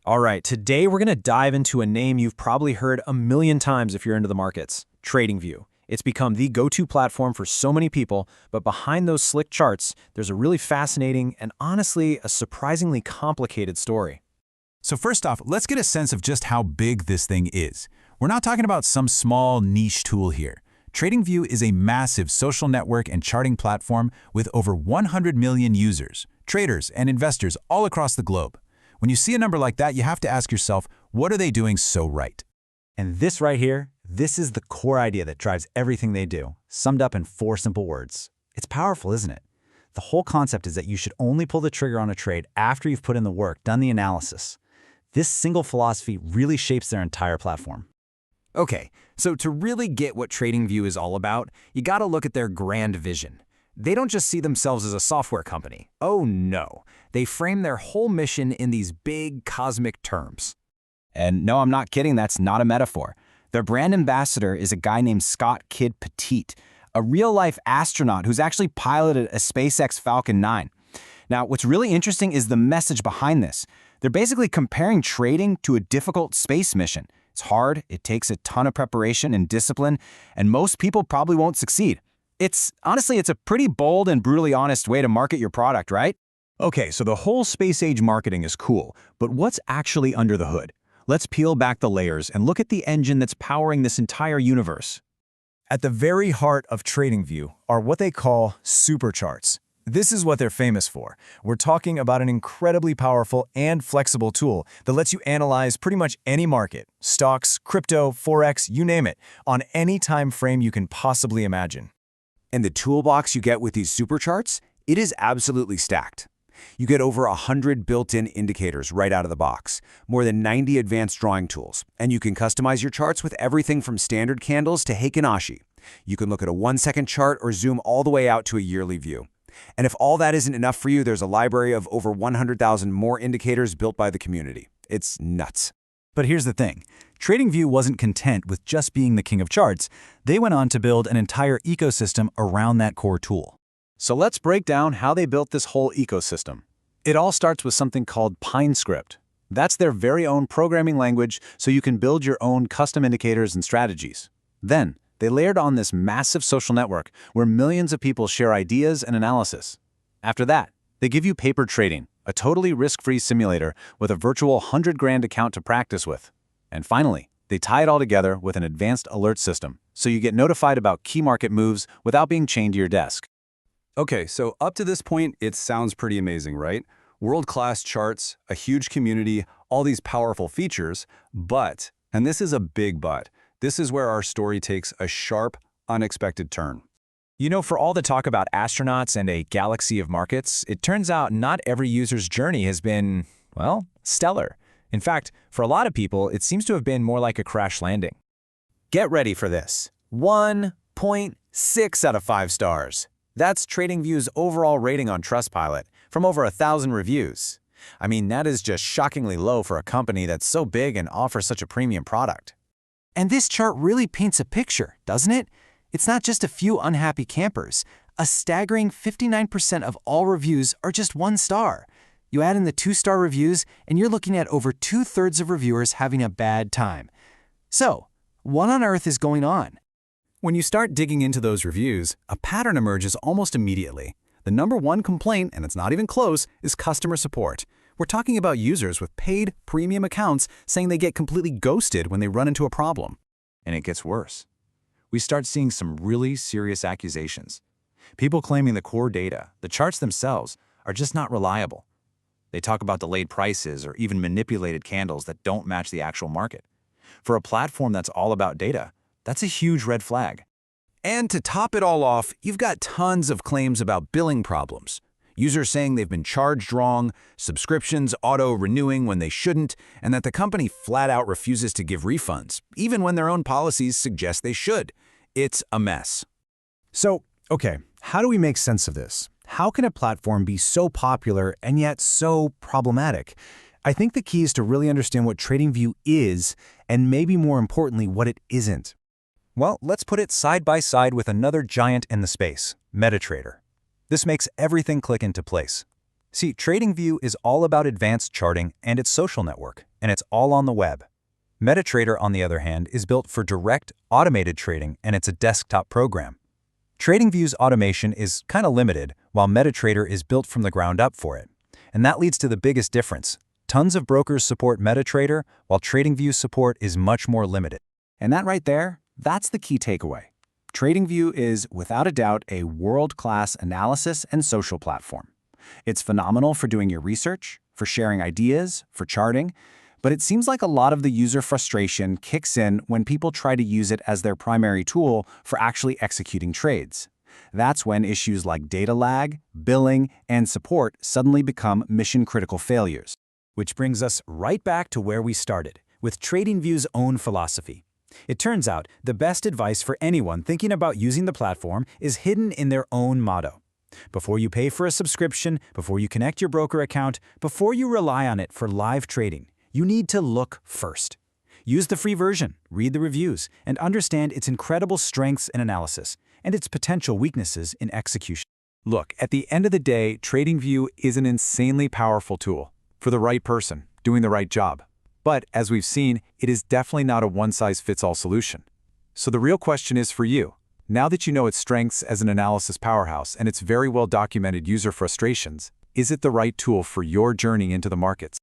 All right, today we're going to dive into a name you've probably heard a million times if you're into the markets, TradingView. It's become the go-to platform for so many people, but behind those slick charts, there's a really fascinating and honestly a surprisingly complicated story. So first off, let's get a sense of just how big this thing is. We're not talking about some small niche tool here. TradingView is a massive social network and charting platform with over 100 million users, traders, and investors all across the globe. When you see a number like that, you have to ask yourself, what are they doing so right? And this right here, this is the core idea that drives everything they do, summed up in 4 simple words. It's powerful, isn't it? The whole concept is that you should only pull the trigger on a trade after you've put in the work, done the analysis. This single philosophy really shapes their entire platform. Okay, so to really get what TradingView is all about, you gotta look at their grand vision. They don't just see themselves as a software company. Oh no, they frame their whole mission in these big cosmic terms. And no, I'm not kidding, that's not a metaphor. Their brand ambassador is a guy named Scott Kidd Petit, a real-life astronaut who's actually piloted a SpaceX Falcon 9. Now, what's really interesting is the message behind this. They're basically comparing trading to a difficult space mission. It's hard, it takes a ton of preparation and discipline, and most people probably won't succeed. Honestly, it's a pretty bold and brutally honest way to market your product, right? Okay, so the whole space-age marketing is cool, but what's actually under the hood? Let's peel back the layers and look at the engine that's powering this entire universe. At the very heart of TradingView are what they call supercharts. This is what they're famous for. We're talking about an incredibly powerful and flexible tool that lets you analyze pretty much any market, stocks, crypto, forex, you name it, on any time frame you can possibly imagine. And the toolbox you get with these supercharts, it is absolutely stacked. You get over 100 built-in indicators right out of the box, more than 90 advanced drawing tools, and you can customize your charts with everything from standard candles to Heikin-Ashi. You can look at a 1-second chart or zoom all the way out to a yearly view. And if all that isn't enough for you, there's a library of over 100,000 more indicators built by the community. It's nuts. But here's the thing. TradingView wasn't content with just being the king of charts. They went on to build an entire ecosystem around that core tool. So let's break down how they built this whole ecosystem. It all starts with something called PineScript. That's their very own programming language, so you can build your own custom indicators and strategies. Then, they layered on this massive social network where millions of people share ideas and analysis. After that, they give you paper trading, a totally risk-free simulator with a virtual 100-grand account to practice with. And finally, they tie it all together with an advanced alert system, so you get notified about key market moves without being chained to your desk. Okay, so up to this point, it sounds pretty amazing, right? World-class charts, a huge community, all these powerful features, but, and this is a big but, this is where our story takes a sharp, unexpected turn. You know, for all the talk about astronauts and a galaxy of markets, it turns out not every user's journey has been, well, stellar. In fact, for a lot of people, it seems to have been more like a crash landing. Get ready for this. 1.6 out of 5 stars. That's TradingView's overall rating on Trustpilot, from over 1,000 reviews. I mean, that is just shockingly low for a company that's so big and offers such a premium product. And this chart really paints a picture, doesn't it? It's not just a few unhappy campers. A staggering 59% of all reviews are just 1 star. You add in the 2-star reviews, and you're looking at over 2/3 of reviewers having a bad time. So, what on earth is going on? When you start digging into those reviews, a pattern emerges almost immediately. The #1 complaint, and it's not even close, is customer support. We're talking about users with paid premium accounts saying they get completely ghosted when they run into a problem. And it gets worse. We start seeing some really serious accusations. People claiming the core data, the charts themselves, are just not reliable. They talk about delayed prices or even manipulated candles that don't match the actual market. For a platform that's all about data, that's a huge red flag. And to top it all off, you've got tons of claims about billing problems. Users saying they've been charged wrong, subscriptions auto-renewing when they shouldn't, and that the company flat out refuses to give refunds, even when their own policies suggest they should. It's a mess. So, okay, how do we make sense of this? How can a platform be so popular and yet so problematic? I think the key is to really understand what TradingView is, and maybe more importantly, what it isn't. Well, let's put it side by side with another giant in the space, MetaTrader. This makes everything click into place. See, TradingView is all about advanced charting and its social network, and it's all on the web. MetaTrader, on the other hand, is built for direct, automated trading, and it's a desktop program. TradingView's automation is kind of limited, while MetaTrader is built from the ground up for it. And that leads to the biggest difference. Tons of brokers support MetaTrader, while TradingView's support is much more limited. And that right there, that's the key takeaway. TradingView is, without a doubt, a world-class analysis and social platform. It's phenomenal for doing your research, for sharing ideas, for charting, but it seems like a lot of the user frustration kicks in when people try to use it as their primary tool for actually executing trades. That's when issues like data lag, billing, and support suddenly become mission-critical failures. Which brings us right back to where we started, with TradingView's own philosophy. It turns out the best advice for anyone thinking about using the platform is hidden in their own motto. Before you pay for a subscription, before you connect your broker account, before you rely on it for live trading, you need to look first. Use the free version, read the reviews, and understand its incredible strengths in analysis and its potential weaknesses in execution. Look, at the end of the day, TradingView is an insanely powerful tool for the right person doing the right job. But as we've seen, it is definitely not a one-size-fits-all solution. So the real question is for you. Now that you know its strengths as an analysis powerhouse and its very well-documented user frustrations, is it the right tool for your journey into the markets?